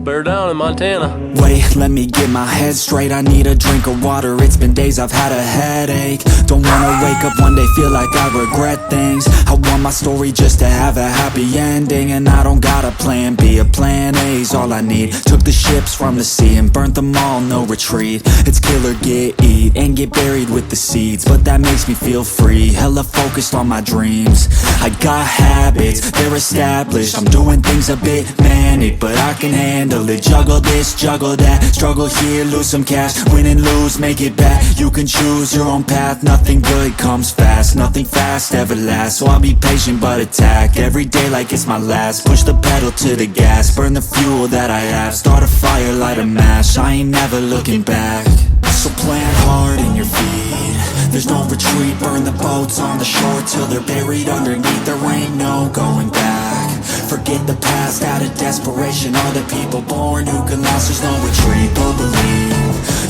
bear down in Montana. Wait, let me get my head straight. I need a drink of water, it's been days I've had a headache. Don't wanna wake up one day, feel like I regret things. I want my story just to have a happy ending. And I don't got a plan B, a plan A's all I need. Took the ships from the sea and burnt them all, no retreat. It's kill or get, eat, and get buried with the seeds. But that makes me feel free, hella focused on my dreams. I got habits, they're established. I'm doing things a bit manic, but I can handle it. Juggle this, juggle that, struggle here, lose some cash. Win and lose, make it back. You can choose your own path, nothing good comes fast. Nothing fast ever lasts, so I'll be patient but attack every day like it's my last. Push the pedal to the gas, burn the fuel that I have. Start a fire, light a match, I ain't never looking back. So plant hard in your feet, there's no retreat. Burn the boats on the shore till they're buried underneath. There ain't no going back. Forget the past out of desperation. All the people born who can last, there's no retreat. But believe,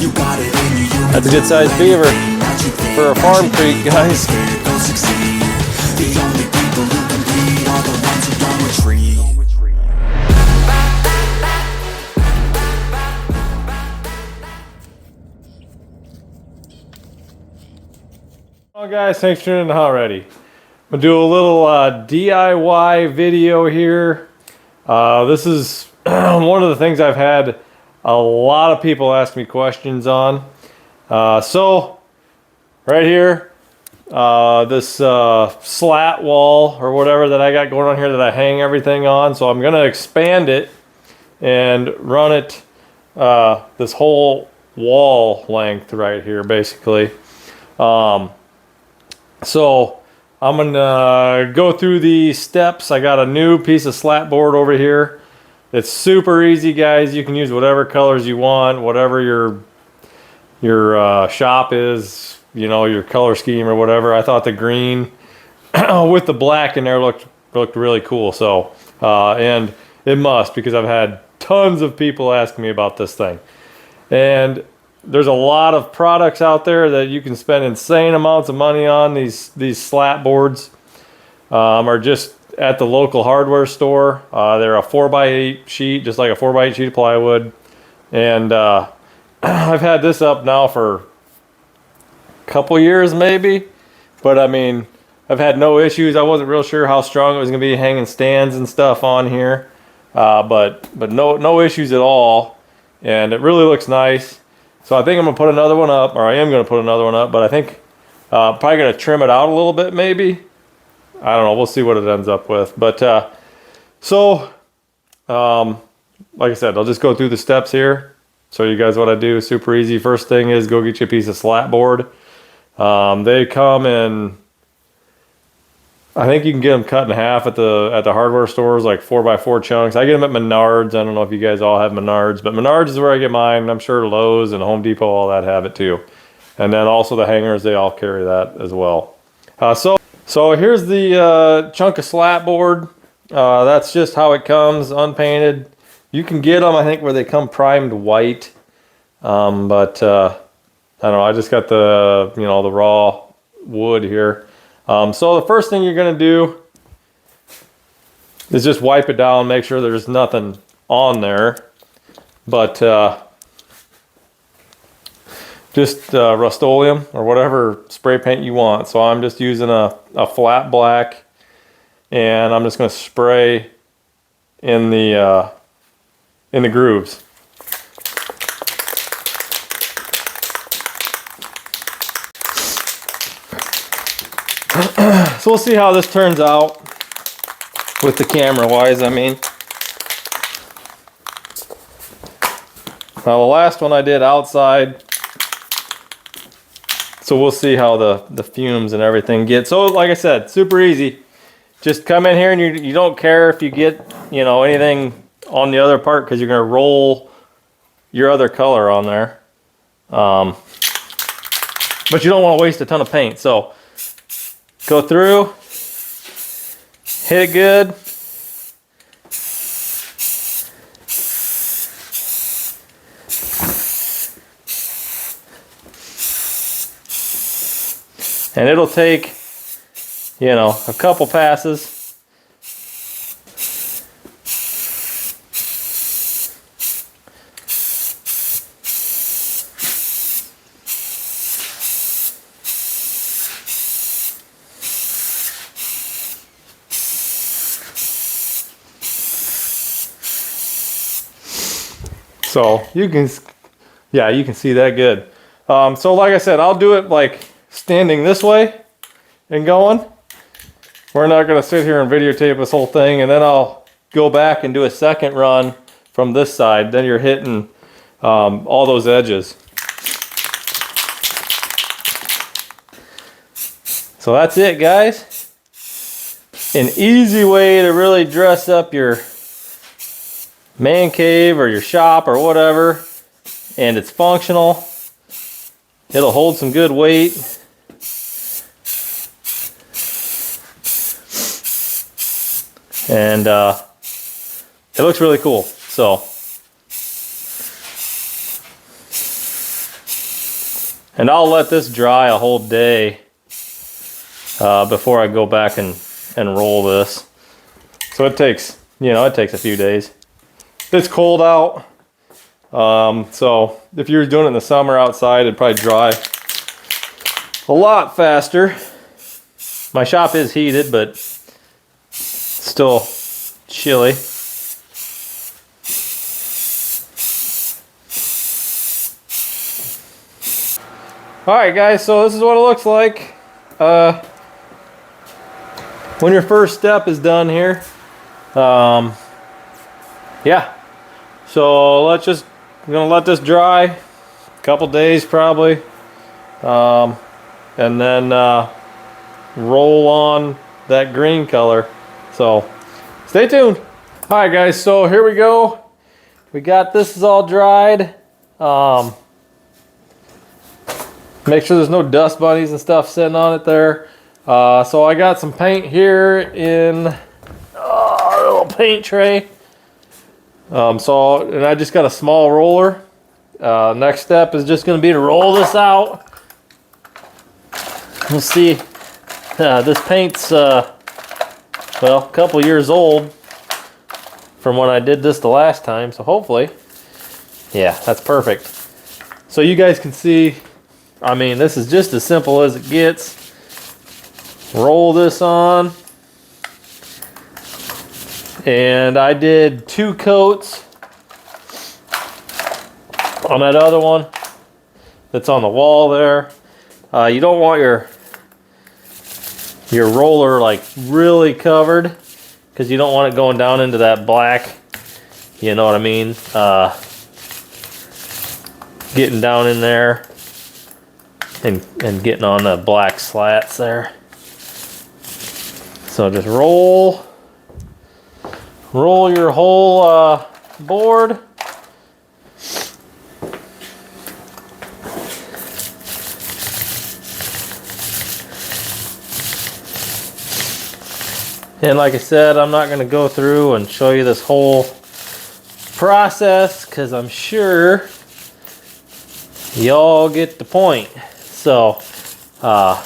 you got it in you. That's a good sized beaver for a farm creek, guys. The only people who compete are the ones who don't retreat. Well guys, thanks for tuning in already. I'm gonna do a little DIY video here. This is one of the things I've had a lot of people ask me questions on. So right here, this slat wall or whatever that I got going on here that I hang everything on. So I'm gonna expand it and run it this whole wall length right here basically. So I'm gonna go through the steps. I got a new piece of slat board over here. It's super easy, guys. You can use whatever colors you want, whatever your shop is, you know, your color scheme or whatever. I thought the green with the black in there looked really cool. So and it must, because I've had tons of people ask me about this thing. And there's a lot of products out there that you can spend insane amounts of money on. These slat boards are just at the local hardware store. They're a 4x8 sheet, just like a 4x8 sheet of plywood. And I've had this up now for a couple years maybe. But I mean, I've had no issues. I wasn't real sure how strong it was going to be hanging stands and stuff on here. But no issues at all. And it really looks nice. So I think I'm gonna put another one up, or I am gonna put another one up, but I think probably gonna trim it out a little bit maybe. I don't know, we'll see what it ends up with. But like I said, I'll just go through the steps here. Show you guys what I do, super easy. First thing is go get you a piece of slat board. They come in, I think you can get them cut in half at the hardware stores, like 4x4 chunks. I get them at Menards. I don't know if you guys all have Menards, but Menards is where I get mine. I'm sure Lowe's and Home Depot, all that have it too. And then also the hangers, they all carry that as well. So here's the chunk of slat board. That's just how it comes, unpainted. You can get them, I think, where they come primed white. But I don't know, I just got the, you know, the raw wood here. So the first thing you're going to do is just wipe it down, make sure there's nothing on there. But just Rust-Oleum or whatever spray paint you want. So I'm just using a flat black, and I'm just going to spray in the grooves. So we'll see how this turns out with the camera wise, I mean. Now the last one I did outside, so we'll see how the fumes and everything get. So like I said, super easy. Just come in here and you don't care if you get, you know, anything on the other part, because you're going to roll your other color on there. But you don't want to waste a ton of paint. So go through, hit it good. And it'll take, you know, a couple passes. So you can, yeah, you can see that good. So like I said, I'll do it like standing this way and going. We're not gonna sit here and videotape this whole thing, and then I'll go back and do a second run from this side. Then you're hitting all those edges. So that's it, guys. An easy way to really dress up your man cave or your shop or whatever, and it's functional. It'll hold some good weight. And it looks really cool. So, and I'll let this dry a whole day before I go back and roll this. So it takes, you know, it takes a few days. It's cold out, so if you were doing it in the summer outside, it'd probably dry a lot faster. My shop is heated, but still chilly. All right, guys, so this is what it looks like when your first step is done here. Yeah. So I'm gonna let this dry a couple days probably, and then roll on that green color. So stay tuned. All right, guys, so here we go. We got this is all dried. Make sure there's no dust bunnies and stuff sitting on it there. So I got some paint here in a little paint tray. And I just got a small roller. Next step is just going to be to roll this out. We'll see. This paint's well, a couple years old from when I did this the last time, so hopefully, yeah, that's perfect. So you guys can see, I mean, this is just as simple as it gets. Roll this on. And I did 2 coats on that other one that's on the wall there. You don't want your roller like really covered, because you don't want it going down into that black, you know what I mean, getting down in there and getting on the black slats there. So just roll your whole board. And like I said, I'm not going to go through and show you this whole process, because I'm sure y'all get the point. So, but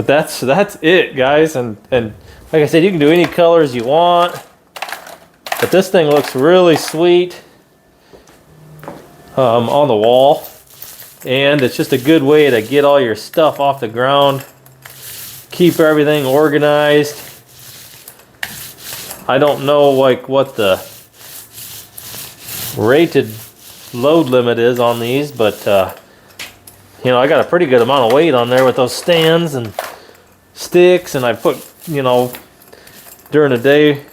that's it, guys. And like I said, you can do any colors you want, but this thing looks really sweet on the wall, and it's just a good way to get all your stuff off the ground, keep everything organized. I don't know like what the rated load limit is on these, but you know, I got a pretty good amount of weight on there with those stands and sticks, and I put, you know, during the day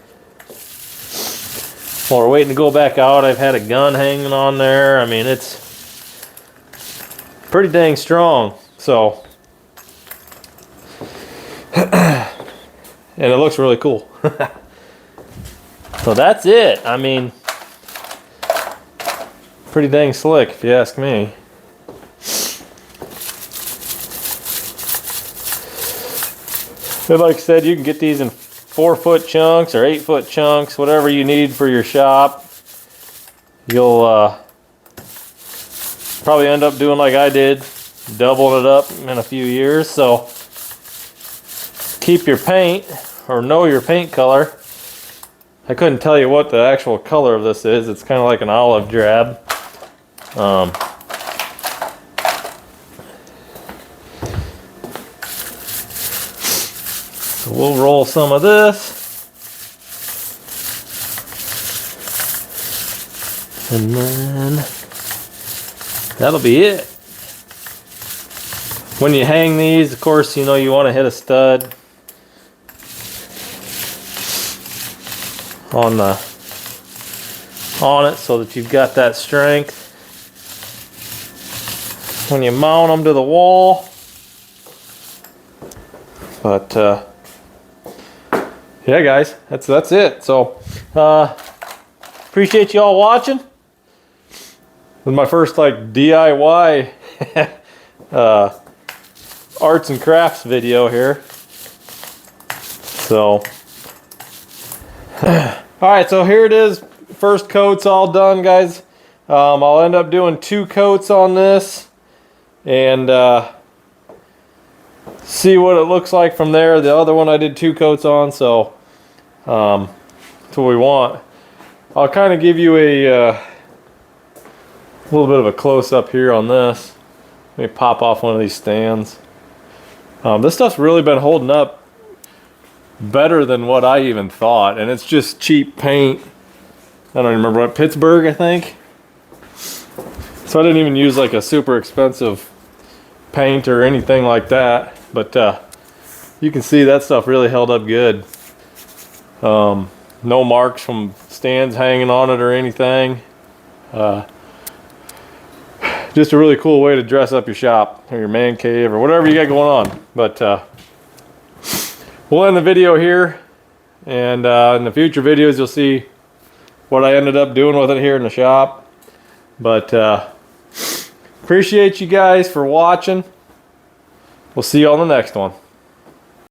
while we're waiting to go back out, I've had a gun hanging on there. I mean, it's pretty dang strong. So, and it looks really cool. So that's it. I mean, pretty dang slick if you ask me. And like I said, you can get these in 4-foot chunks or 8-foot chunks, whatever you need for your shop. You'll probably end up doing like I did, doubling it up in a few years. So keep your paint, or know your paint color. I couldn't tell you what the actual color of this is. It's kind of like an olive drab. So we'll roll some of this. And then that'll be it. When you hang these, of course, you know you want to hit a stud on it so that you've got that strength when you mount them to the wall. But yeah, guys, that's it. So appreciate you all watching. This is my first like DIY arts and crafts video here. So all right, so here it is. First coat's all done, guys. I'll end up doing 2 coats on this and see what it looks like from there. The other one I did 2 coats on, so that's what we want. I'll kind of give you a little bit of a close-up here on this. Let me pop off one of these stands. This stuff's really been holding up better than what I even thought, and it's just cheap paint. I don't remember what, Pittsburgh, I think. So I didn't even use like a super expensive paint or anything like that, but you can see that stuff really held up good. No marks from stands hanging on it or anything. Just a really cool way to dress up your shop or your man cave or whatever you got going on. But we'll end the video here, and in the future videos you'll see what I ended up doing with it here in the shop. But appreciate you guys for watching. We'll see you on the next one.